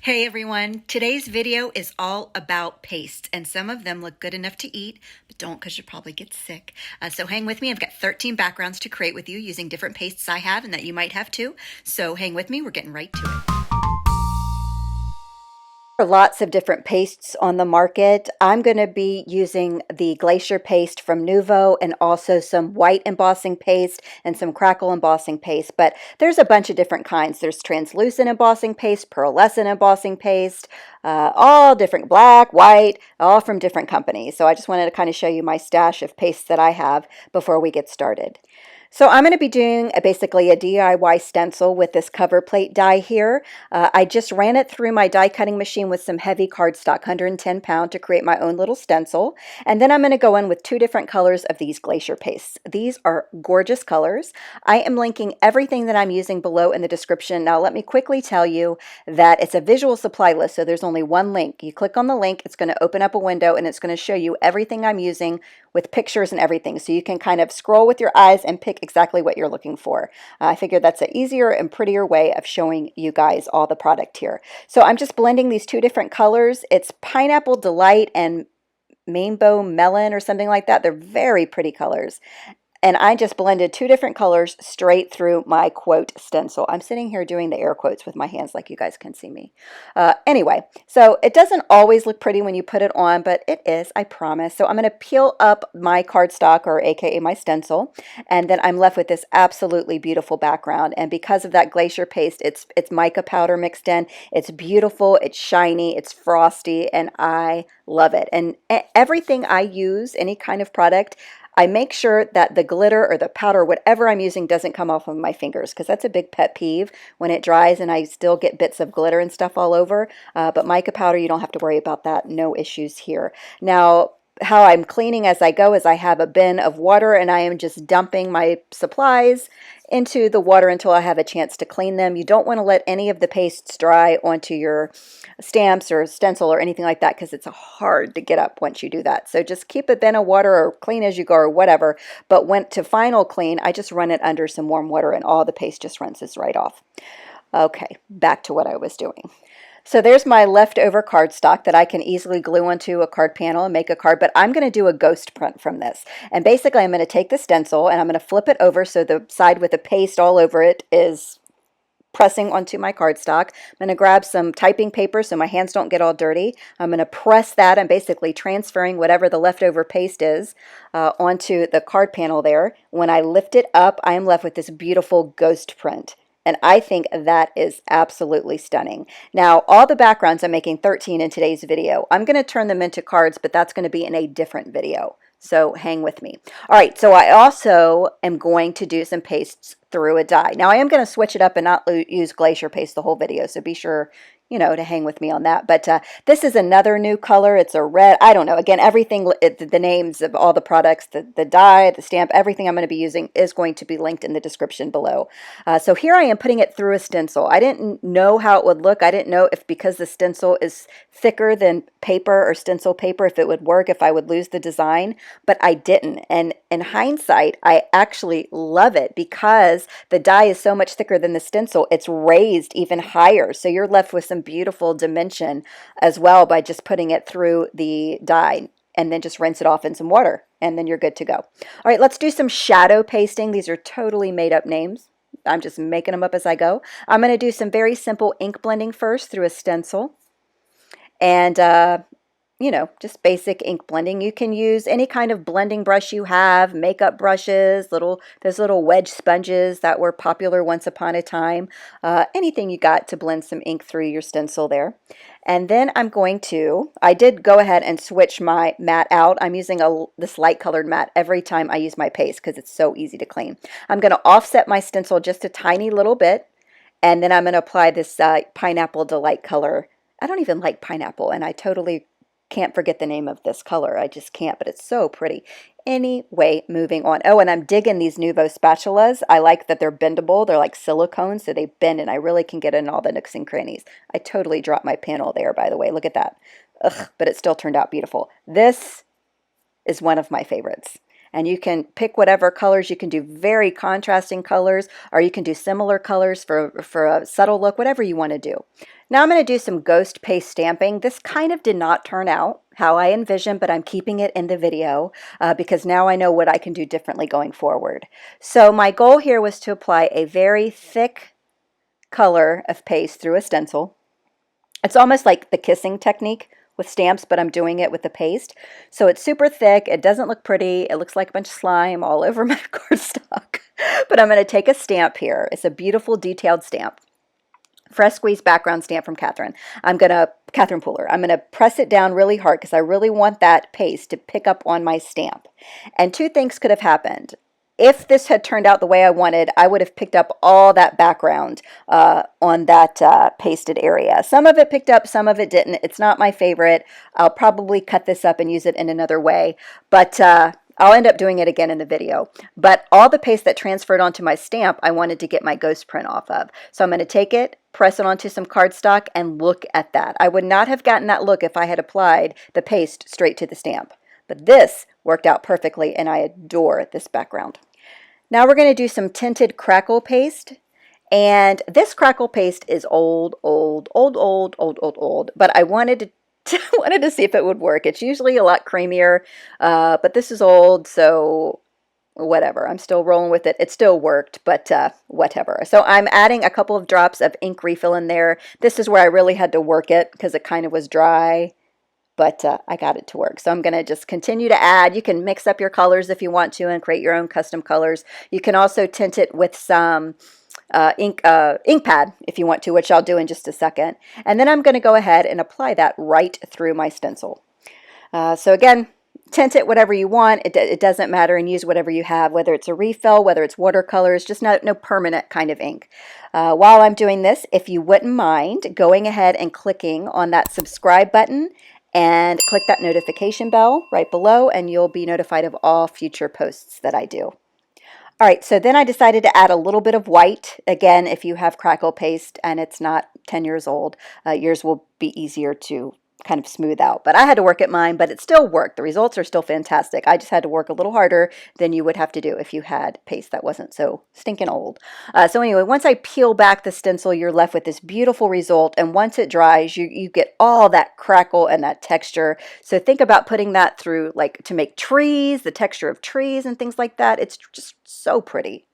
Hey everyone, today's video is all about pastes, and some of them look good enough to eat, but don't because you'll probably get sick. So hang with me. I've got 13 backgrounds to create with you using different pastes I have and that you might have too. So hang with me, we're getting right to it. There are lots of different pastes on the market. I'm going to be using the Glacier paste from Nuvo and also some white embossing paste and some Crackle embossing paste, but there's a bunch of different kinds. There's translucent embossing paste, pearlescent embossing paste, all different, black, white, all from different companies. So I just wanted to kind of show you my stash of pastes that I have before we get started. So I'm going to be doing basically a DIY stencil with this cover plate die here. I just ran it through my die cutting machine with some heavy cardstock, 110 pound, to create my own little stencil. And then I'm going to go in with two different colors of these Glacier pastes. These are gorgeous colors. I am linking everything that I'm using below in the description. Now let me quickly tell you that it's a visual supply list, so there's only one link. You click on the link, it's going to open up a window and it's going to show you everything I'm using with pictures and everything, so you can kind of scroll with your eyes and pick exactly what you're looking for. I figured that's an easier and prettier way of showing you guys all the product here. So I'm just blending these two different colors. It's Pineapple Delight and Rainbow Melon or something like that. They're very pretty colors. And I just blended two different colors straight through my quote stencil. I'm sitting here doing the air quotes with my hands like you guys can see me. Anyway, so it doesn't always look pretty when you put it on, but it is, I promise. So I'm going to peel up my cardstock, or AKA my stencil, and then I'm left with this absolutely beautiful background. And because of that Glacier paste, it's mica powder mixed in. It's beautiful, it's shiny, it's frosty, and I love it. And everything I use, any kind of product, I make sure that the glitter or the powder, whatever I'm using, doesn't come off of my fingers, because that's a big pet peeve when it dries and I still get bits of glitter and stuff all over. But mica powder, you don't have to worry about that. No issues here. Now, how I'm cleaning as I go is I have a bin of water and I am just dumping my supplies into the water until I have a chance to clean them. You don't want to let any of the pastes dry onto your stamps or stencil or anything like that, because it's hard to get up once you do that. So just keep a bin of water or clean as you go or whatever. But when to final clean, I just run it under some warm water and all the paste just rinses right off. Okay, back to what I was doing. So there's my leftover cardstock that I can easily glue onto a card panel and make a card, but I'm going to do a ghost print from this. And basically I'm going to take the stencil and I'm going to flip it over so the side with the paste all over it is pressing onto my cardstock. I'm going to grab some typing paper so my hands don't get all dirty. I'm going to press that. I'm basically transferring whatever the leftover paste is onto the card panel there. When I lift it up, I am left with this beautiful ghost print. And I think that is absolutely stunning. Now, all the backgrounds, I'm making 13 in today's video. I'm going to turn them into cards, but that's going to be in a different video. So hang with me. All right, so I also am going to do some pastes through a die. Now, I am going to switch it up and not use Glacier paste the whole video, so be sure, you know, to hang with me on that. But this is another new color. It's a red. I don't know. Again, everything, the names of all the products, the die, the stamp, everything I'm going to be using is going to be linked in the description below. So here I am putting it through a stencil. I didn't know how it would look. I didn't know if, because the stencil is thicker than paper or stencil paper, if it would work, if I would lose the design, but I didn't. And in hindsight, I actually love it because the die is so much thicker than the stencil. It's raised even higher. So you're left with some beautiful dimension as well by just putting it through the die, and then just rinse it off in some water and then you're good to go. All right, let's do some shadow pasting. These are totally made up names. I'm just making them up as I go. I'm going to do some very simple ink blending first through a stencil, and you know, just basic ink blending. You can use any kind of blending brush you have, makeup brushes, those little wedge sponges that were popular once upon a time. Anything you got to blend some ink through your stencil there. And then I did go ahead and switch my mat out. I'm using this light colored mat every time I use my paste because it's so easy to clean. I'm going to offset my stencil just a tiny little bit, and then I'm going to apply this Pineapple Delight color. I don't even like pineapple, and I totally can't forget the name of this color. I just can't, but it's so pretty. Anyway, moving on. Oh, and I'm digging these Nuvo spatulas. I like that they're bendable. They're like silicone, so they bend, and I really can get in all the nooks and crannies. I totally dropped my panel there, by the way. Look at that. Ugh, but it still turned out beautiful. This is one of my favorites. And you can pick whatever colors. You can do very contrasting colors, or you can do similar colors for a subtle look, whatever you want to do. Now I'm going to do some ghost paste stamping. This kind of did not turn out how I envisioned, but I'm keeping it in the video because now I know what I can do differently going forward. So my goal here was to apply a very thick color of paste through a stencil. It's almost like the kissing technique with stamps, but I'm doing it with the paste. So it's super thick. It doesn't look pretty. It looks like a bunch of slime all over my cardstock. But I'm going to take a stamp here. It's a beautiful detailed stamp. Fresh squeeze background stamp from Catherine Pooler. I'm going to press it down really hard because I really want that paste to pick up on my stamp. And two things could have happened. If this had turned out the way I wanted, I would have picked up all that background on that pasted area. Some of it picked up, some of it didn't. It's not my favorite. I'll probably cut this up and use it in another way, but I'll end up doing it again in the video. But all the paste that transferred onto my stamp, I wanted to get my ghost print off of. So I'm going to take it, press it onto some cardstock, and look at that. I would not have gotten that look if I had applied the paste straight to the stamp. But this worked out perfectly, and I adore this background. Now we're going to do some tinted Crackle paste. And this Crackle paste is old, but I wanted to see if it would work. It's usually a lot creamier, but this is old, so whatever. I'm still rolling with it. It still worked, but whatever. So I'm adding a couple of drops of ink refill in there. This is where I really had to work it because it kind of was dry, but I got it to work. So I'm going to just continue to add. You can mix up your colors if you want to and create your own custom colors. You can also tint it with some ink pad if you want to, which I'll do in just a second. And then I'm going to go ahead and apply that right through my stencil. So again, tint it whatever you want. It doesn't matter, and use whatever you have, whether it's a refill, whether it's watercolors, just no permanent kind of ink. While I'm doing this, if you wouldn't mind going ahead and clicking on that subscribe button and click that notification bell right below, and you'll be notified of all future posts that I do. All right, so then I decided to add a little bit of white. Again, if you have Crackle paste and it's not 10 years old, yours will be easier to kind of smooth out. But I had to work at mine, but it still worked. The results are still fantastic. I just had to work a little harder than you would have to do if you had paste that wasn't so stinking old. So anyway, once I peel back the stencil, you're left with this beautiful result. And once it dries, you get all that crackle and that texture. So think about putting that through, like to make trees, the texture of trees and things like that. It's just so pretty.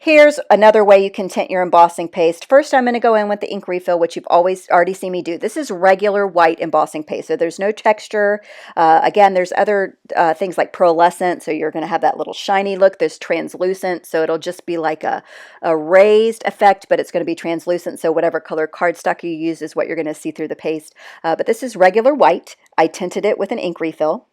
Here's another way you can tint your embossing paste. First, I'm going to go in with the ink refill, which you've already seen me do. This is regular white embossing paste, so there's no texture. Again, there's other things like pearlescent, so you're going to have that little shiny look. There's translucent, so it'll just be like a raised effect, but it's going to be translucent, so whatever color cardstock you use is what you're going to see through the paste. But this is regular white. I tinted it with an ink refill.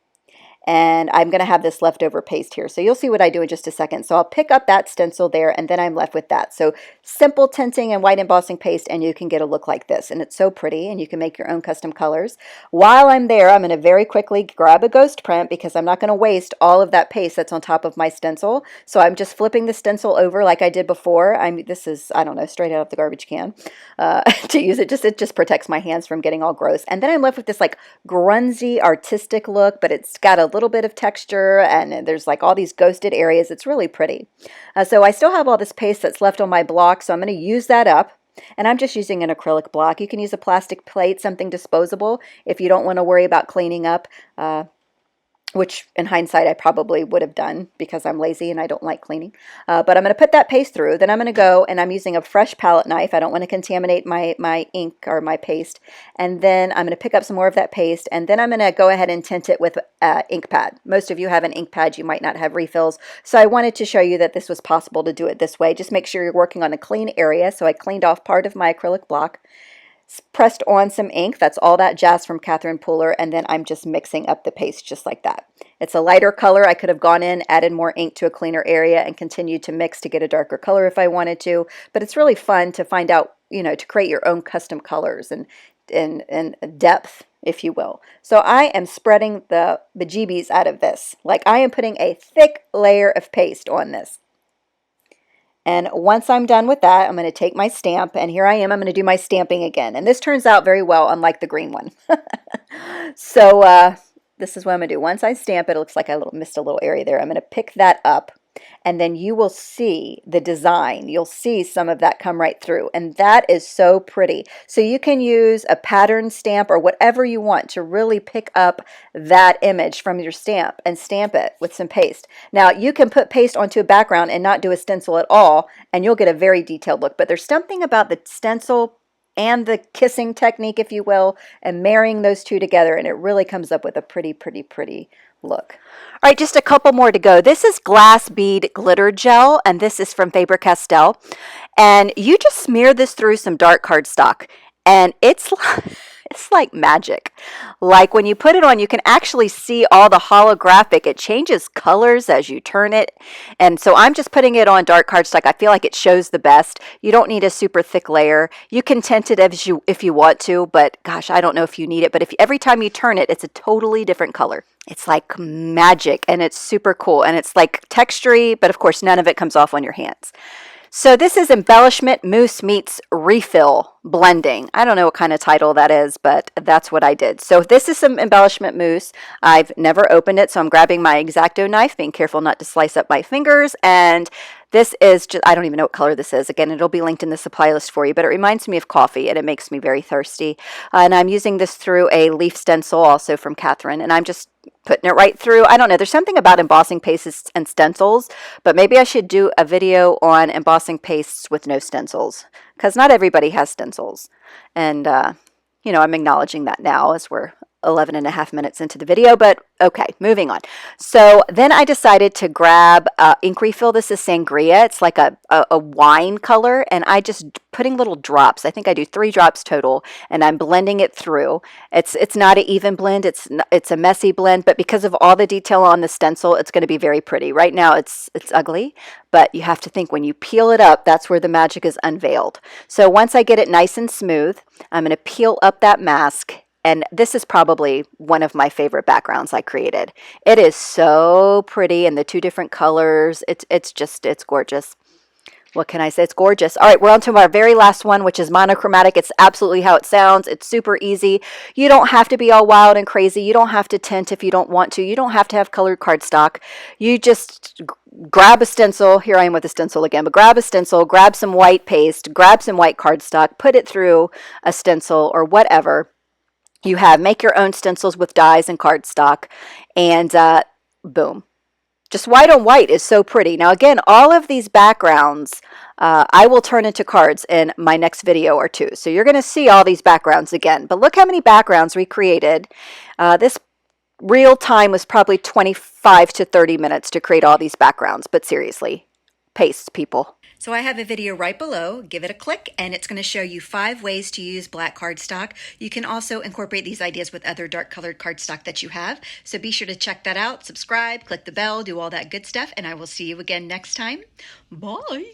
And I'm going to have this leftover paste here. So you'll see what I do in just a second. So I'll pick up that stencil there, and then I'm left with that. So simple tinting and white embossing paste, and you can get a look like this. And it's so pretty, and you can make your own custom colors. While I'm there, I'm going to very quickly grab a ghost print because I'm not going to waste all of that paste that's on top of my stencil. So I'm just flipping the stencil over like I did before. This is, I don't know, straight out of the garbage can to use it. It just protects my hands from getting all gross. And then I'm left with this like grungy, artistic look, but it's got a little bit of texture, and there's like all these ghosted areas. It's really pretty. So I still have all this paste that's left on my block, so I'm going to use that up. And I'm just using an acrylic block. You can use a plastic plate, something disposable, if you don't want to worry about cleaning up. Which in hindsight I probably would have done because I'm lazy and I don't like cleaning. But I'm going to put that paste through. Then I'm going to go, and I'm using a fresh palette knife. I don't want to contaminate my ink or my paste. And then I'm going to pick up some more of that paste, and then I'm going to go ahead and tint it with ink pad. Most of you have an ink pad. You might not have refills. So I wanted to show you that this was possible to do it this way. Just make sure you're working on a clean area. So I cleaned off part of my acrylic block, pressed on some ink. That's all that jazz from Catherine Pooler, and then I'm just mixing up the paste just like that. It's a lighter color. I could have gone in, added more ink to a cleaner area, and continued to mix to get a darker color if I wanted to. But it's really fun to find out, to create your own custom colors and depth, if you will. So I am spreading the bejeebies out of this. Like I am putting a thick layer of paste on this. And once I'm done with that, I'm going to take my stamp, and here I am. I'm going to do my stamping again. And this turns out very well, unlike the green one. So this is what I'm going to do. Once I stamp it, it looks like I missed a little area there. I'm going to pick that up, and then you will see the design. You'll see some of that come right through, and that is so pretty. So you can use a pattern stamp or whatever you want to really pick up that image from your stamp and stamp it with some paste. Now you can put paste onto a background and not do a stencil at all, and you'll get a very detailed look, but there's something about the stencil and the kissing technique, if you will, and marrying those two together, and it really comes up with a pretty, pretty, pretty look. All right, just a couple more to go. This is Glass Bead Glitter Gel, and this is from Faber-Castell. And you just smear this through some dark cardstock, and it's like magic. Like when you put it on, you can actually see all the holographic. It changes colors as you turn it. And so I'm just putting it on dark cardstock. I feel like it shows the best. You don't need a super thick layer. You can tint it if you want to, but gosh, I don't know if you need it. But every time you turn it, it's a totally different color. It's like magic, and it's super cool, and it's like textury, but of course none of it comes off on your hands. So this is Embellishment Mousse meets Refill Blending. I don't know what kind of title that is, but that's what I did. So this is some embellishment mousse. I've never opened it, so I'm grabbing my X-Acto knife, being careful not to slice up my fingers. And this is just, I don't even know what color this is. Again, it'll be linked in the supply list for you, but it reminds me of coffee, and it makes me very thirsty. And I'm using this through a leaf stencil, also from Catherine, and I'm just putting it right through. I don't know, there's something about embossing pastes and stencils, but maybe I should do a video on embossing pastes with no stencils, because not everybody has stencils. And, you know, I'm acknowledging that now as we're 11 and a half minutes into the video, but okay, moving on. So then I decided to grab ink refill. This is sangria. It's like a wine color, and I just putting little drops. I think I do 3 drops total, and I'm blending it through. It's not an even blend. It's a messy blend, but because of all the detail on the stencil, it's going to be very pretty. Right now it's ugly, but you have to think when you peel it up, that's where the magic is unveiled. So once I get it nice and smooth, I'm going to peel up that mask. And this is probably one of my favorite backgrounds I created. It is so pretty, and the 2 different colors, it's gorgeous. What can I say? It's gorgeous. All right, we're on to our very last one, which is monochromatic. It's absolutely how it sounds. It's super easy. You don't have to be all wild and crazy. You don't have to tint if you don't want to. You don't have to have colored cardstock. You just grab a stencil. Here I am with a stencil again, but grab a stencil, grab some white paste, grab some white cardstock, put it through a stencil or whatever you have. Make your own stencils with dies and cardstock, and boom. Just white on white is so pretty. Now again, all of these backgrounds I will turn into cards in my next video or 2. So you're going to see all these backgrounds again. But look how many backgrounds we created. This real time was probably 25 to 30 minutes to create all these backgrounds. But seriously, paste, people. So I have a video right below. Give it a click, and it's going to show you 5 ways to use black cardstock. You can also incorporate these ideas with other dark colored cardstock that you have. So be sure to check that out, subscribe, click the bell, do all that good stuff, and I will see you again next time. Bye.